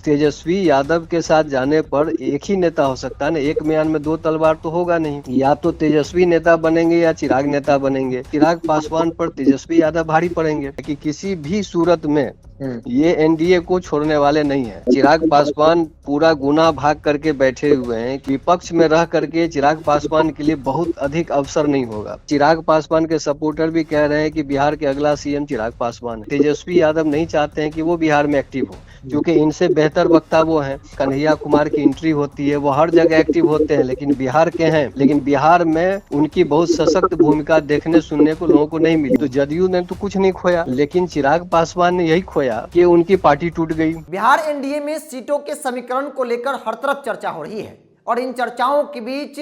तेजस्वी यादव के साथ जाने पर एक ही नेता हो सकता है ना, एक म्यान में दो तलवार तो होगा नहीं। या तो तेजस्वी नेता बनेंगे या चिराग नेता बनेंगे। चिराग पासवान पर तेजस्वी यादव भारी पड़ेंगे कि किसी भी सूरत में ये एनडीए को छोड़ने वाले नहीं है। चिराग पासवान पूरा गुना भाग करके बैठे हुए हैं। विपक्ष में रह करके चिराग पासवान के लिए बहुत अधिक अवसर नहीं होगा। चिराग पासवान के सपोर्टर भी कह रहे हैं कि बिहार के अगला सीएम चिराग पासवान है। तेजस्वी यादव नहीं चाहते हैं कि वो बिहार में एक्टिव हो, क्योंकि इनसे बेहतर वक्ता वो हैं। कन्हैया कुमार की एंट्री होती है, वो हर जगह एक्टिव होते हैं, लेकिन बिहार के हैं। लेकिन बिहार में उनकी बहुत सशक्त भूमिका देखने सुनने को लोगों को नहीं मिली। तो जदयू ने तो कुछ नहीं खोया, लेकिन चिराग पासवान ने यही खोया कि उनकी पार्टी टूट गई। बिहार एनडीए में सीटों के समीकरण को लेकर हर तरफ चर्चा हो रही है और इन चर्चाओं के बीच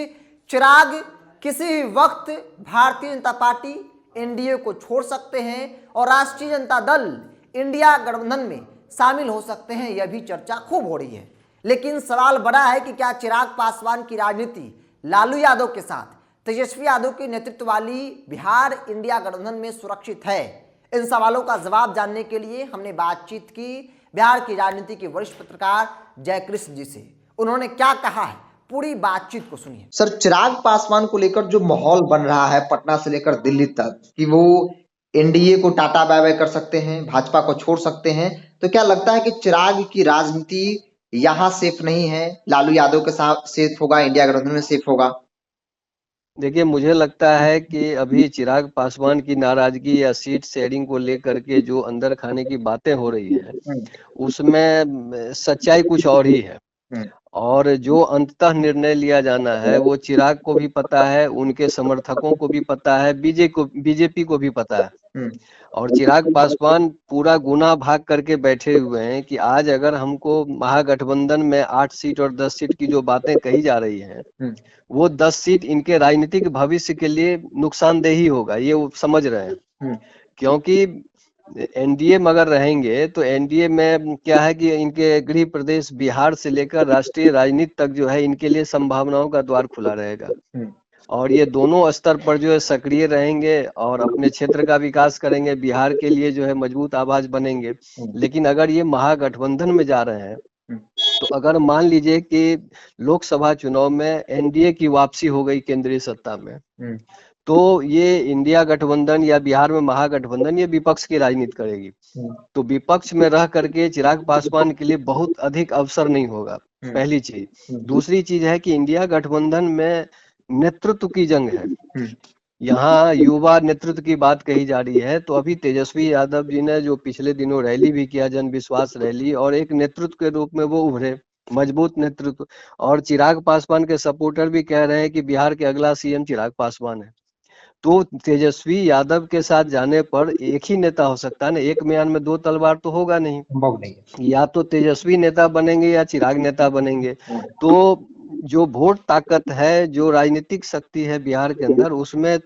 चिराग किसी भी वक्त भारतीय जनता पार्टी एनडीए को छोड़ सकते हैं और राष्ट्रीय जनता दल इंडिया गठबंधन में शामिल हो सकते हैं। यह भी चर्चा खूब हो रही है। लेकिन सवाल बड़ा है कि क्या चिराग पासवान की राजनीति लालू यादव के साथ तेजस्वी यादव के नेतृत्व वाली बिहार इंडिया गठबंधन में सुरक्षित है? इन सवालों का जवाब जानने के लिए हमने बातचीत की बिहार की राजनीति के वरिष्ठ पत्रकार जयकृष्ण जी से। उन्होंने क्या कहा है, पूरी बातचीत को सुनिए। सर, चिराग पासवान को लेकर जो माहौल बन रहा है पटना से लेकर दिल्ली तक कि वो एनडीए को टाटा बाय बाय कर सकते हैं, भाजपा को छोड़ सकते हैं, तो क्या लगता है कि चिराग की राजनीति यहाँ सेफ नहीं है? लालू यादव के साथ सेफ होगा, इंडिया गठबंधन में सेफ होगा? देखिए, मुझे लगता है कि अभी चिराग पासवान की नाराजगी या सीट शेयरिंग को लेकर के जो अंदर खाने की बातें हो रही है, उसमें सच्चाई कुछ और ही है। और जो अंततः निर्णय लिया जाना है वो चिराग को भी पता है, उनके समर्थकों को भी पता है, बीजेपी को भी पता है। और चिराग पासवान पूरा गुना भाग करके बैठे हुए हैं कि आज अगर हमको महागठबंधन में 8 सीट और 10 सीट की जो बातें कही जा रही हैं, वो 10 सीट इनके राजनीतिक भविष्य के लिए नुकसानदेह ही होगा, ये वो समझ रहे हैं। क्योंकि एनडीए में अगर रहेंगे तो एनडीए में क्या है कि इनके गृह प्रदेश बिहार से लेकर राष्ट्रीय राजनीति तक जो है इनके लिए संभावनाओं का द्वार खुला रहेगा। और ये दोनों स्तर पर जो है सक्रिय रहेंगे और अपने क्षेत्र का विकास करेंगे, बिहार के लिए जो है मजबूत आवाज बनेंगे। लेकिन अगर ये महागठबंधन में जा रहे हैं तो अगर मान लीजिए कि लोकसभा चुनाव में एनडीए की वापसी हो गई केंद्रीय सत्ता में, तो ये इंडिया गठबंधन या बिहार में महागठबंधन ये विपक्ष की राजनीति करेगी। तो विपक्ष में रह करके चिराग पासवान के लिए बहुत अधिक अवसर नहीं होगा, पहली चीज। दूसरी चीज है कि इंडिया गठबंधन में नेतृत्व की जंग है। यहाँ युवा नेतृत्व की बात कही जा रही है, तो अभी तेजस्वी यादव जी ने जो पिछले दिनों रैली भी किया, जन विश्वास रैली, और एक नेतृत्व के रूप में वो उभरे, मजबूत नेतृत्व। और चिराग पासवान के सपोर्टर भी कह रहे हैं कि बिहार के अगला सीएम चिराग पासवान है। तो तेजस्वी यादव के साथ जाने पर एक ही नेता हो सकता है ना, एक म्यान में दो तलवार तो होगा नहीं। या तो तेजस्वी नेता बनेंगे या चिराग नेता बनेंगे। तो जो वोट ताकत है, जो राजनीतिक शक्ति है बिहार के अंदर, उसमें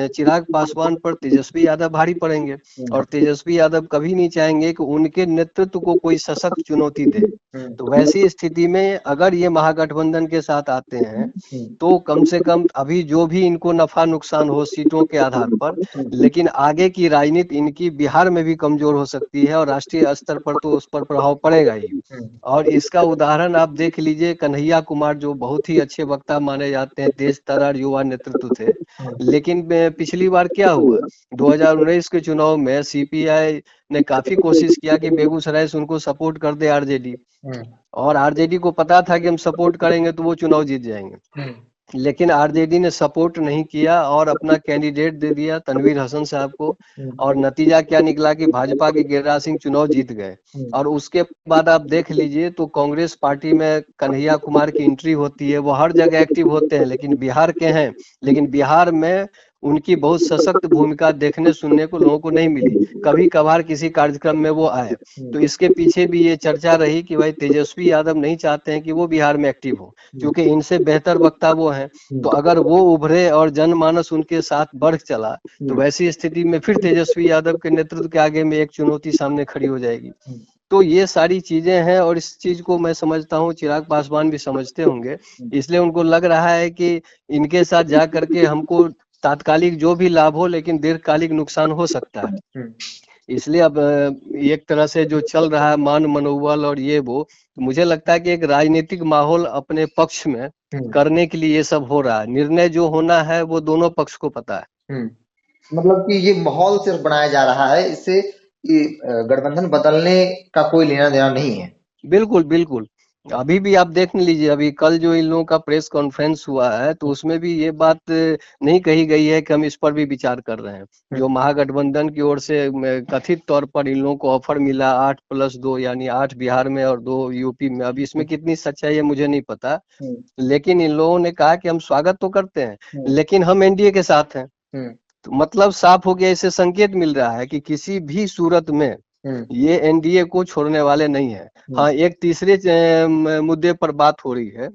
चिराग पासवान पर तेजस्वी यादव भारी पड़ेंगे। और तेजस्वी यादव कभी नहीं चाहेंगे कि उनके नेतृत्व को कोई सशक्त चुनौती दे। तो वैसी स्थिति में अगर ये महागठबंधन के साथ आते हैं तो कम से कम अभी जो भी इनको नफा नुकसान हो सीटों के आधार पर, लेकिन आगे की राजनीति इनकी बिहार में भी कमजोर हो सकती है और राष्ट्रीय स्तर पर तो उस पर प्रभाव पड़ेगा ही। और इसका उदाहरण आप देख लीजिए, कन्हैया कुमार जो बहुत ही अच्छे वक्ता माने जाते हैं, तेज तर्रार युवा नेतृत्व थे, लेकिन पिछली बार क्या हुआ, 2019 के चुनाव में सीपीआई ने काफी कोशिश किया कि बेगूसराय से उनको सपोर्ट कर दे आरजेडी, और आरजेडी को पता था कि हम सपोर्ट करेंगे तो वो चुनाव जीत जाएंगे। लेकिन आरजेडी ने सपोर्ट नहीं किया और अपना कैंडिडेट दे दिया तनवीर हसन साहब को, और नतीजा क्या निकला कि भाजपा के गिरिराज सिंह चुनाव जीत गए। और उसके बाद आप देख लीजिए तो कांग्रेस पार्टी में कन्हैया कुमार की एंट्री होती है, वो हर जगह एक्टिव होते हैं, लेकिन बिहार के हैं, लेकिन बिहार में उनकी बहुत सशक्त भूमिका देखने सुनने को लोगों को नहीं मिली। कभी कभार किसी कार्यक्रम में वो आए। तो इसके पीछे भी ये चर्चा रही कि भाई तेजस्वी यादव नहीं चाहते हैं कि वो बिहार में एक्टिव हो, क्योंकि इनसे बेहतर वक्ता वो हैं। तो अगर वो उभरे और जनमानस उनके साथ बढ़ चला तो वैसी स्थिति में फिर तेजस्वी यादव के नेतृत्व के आगे में एक चुनौती सामने खड़ी हो जाएगी। तो ये सारी चीजें हैं और इस चीज को मैं समझता हूँ चिराग पासवान भी समझते होंगे, इसलिए उनको लग रहा है कि इनके साथ जा करके हमको तात्कालिक जो भी लाभ हो लेकिन दीर्घकालिक नुकसान हो सकता है। इसलिए अब एक तरह से जो चल रहा है मान मनोबल और ये वो, तो मुझे लगता है कि एक राजनीतिक माहौल अपने पक्ष में करने के लिए ये सब हो रहा है। निर्णय जो होना है वो दोनों पक्ष को पता है। मतलब कि ये माहौल सिर्फ बनाया जा रहा है, इससे गठबंधन बदलने का कोई लेना देना नहीं है। बिल्कुल बिल्कुल। अभी भी आप देख लीजिए, अभी कल जो इन लोगों का प्रेस कॉन्फ्रेंस हुआ है तो उसमें भी ये बात नहीं कही गई है कि हम इस पर भी विचार कर रहे हैं। जो महागठबंधन की ओर से कथित तौर पर इन लोगों को ऑफर मिला 8+2 यानी 8 बिहार में और 2 यूपी में, अभी इसमें कितनी सच्चाई है मुझे नहीं पता, लेकिन इन लोगों ने कहा कि हम स्वागत तो करते हैं लेकिन हम एनडीए के साथ हैं। तो मतलब साफ हो गया, इससे संकेत मिल रहा है कि किसी भी सूरत में ये एनडीए को छोड़ने वाले नहीं है। हाँ, एक तीसरे मुद्दे पर बात हो रही है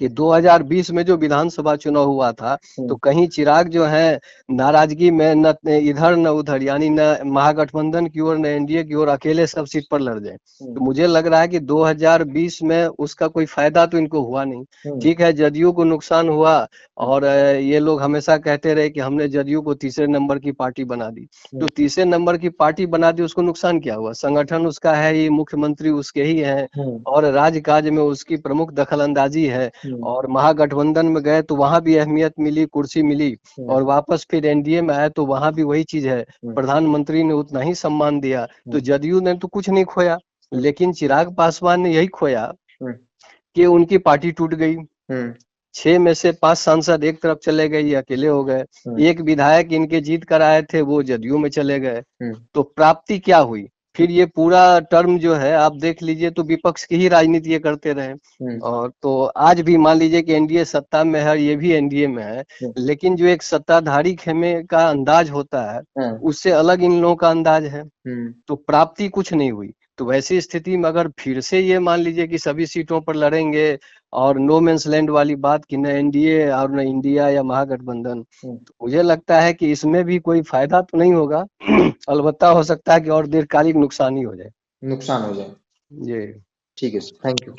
कि 2020 में जो विधानसभा चुनाव हुआ था तो कहीं चिराग जो है नाराजगी में न इधर न उधर, यानी न महागठबंधन की ओर न एनडीए की ओर, अकेले सब सीट पर लड़ जाए। तो मुझे लग रहा है कि 2020 में उसका कोई फायदा तो इनको हुआ नहीं। ठीक है, जदयू को नुकसान हुआ और ये लोग हमेशा कहते रहे कि हमने जदयू को तीसरे नंबर की पार्टी बना दी। तो तीसरे नंबर की पार्टी बना दी, उसको नुकसान क्या हुआ? संगठन उसका है ही, मुख्यमंत्री उसके ही हैं और राजकाज में उसकी प्रमुख दखल अंदाजी है। और महागठबंधन में गए तो वहां भी अहमियत मिली, कुर्सी मिली, और वापस फिर एनडीए में आए तो वहां भी वही चीज है, प्रधानमंत्री ने उतना ही सम्मान दिया। तो जदयू ने तो कुछ नहीं खोया, लेकिन चिराग पासवान ने यही खोया कि उनकी पार्टी टूट गई। 6 में से 5 सांसद एक तरफ चले गए, ये अकेले हो गए। एक विधायक इनके जीत कर आए थे वो जदयू में चले गए। तो प्राप्ति क्या हुई? फिर ये पूरा टर्म जो है आप देख लीजिए तो विपक्ष की ही राजनीति ये करते रहे। और तो आज भी मान लीजिए कि एनडीए सत्ता में है, ये भी एनडीए में है, लेकिन जो एक सत्ताधारी खेमे का अंदाज होता है उससे अलग इन लोगों का अंदाज है। तो प्राप्ति कुछ नहीं हुई। तो वैसी स्थिति में अगर फिर से ये मान लीजिए कि सभी सीटों पर लड़ेंगे और नो मेंस लैंड वाली बात कि न एनडीए और न इंडिया या महागठबंधन, तो मुझे लगता है कि इसमें भी कोई फायदा तो नहीं होगा। अलबत्ता हो सकता है कि और दीर्घकालिक नुकसान ही हो जाए। नुकसान हो जाए। जी ठीक है, थैंक यू।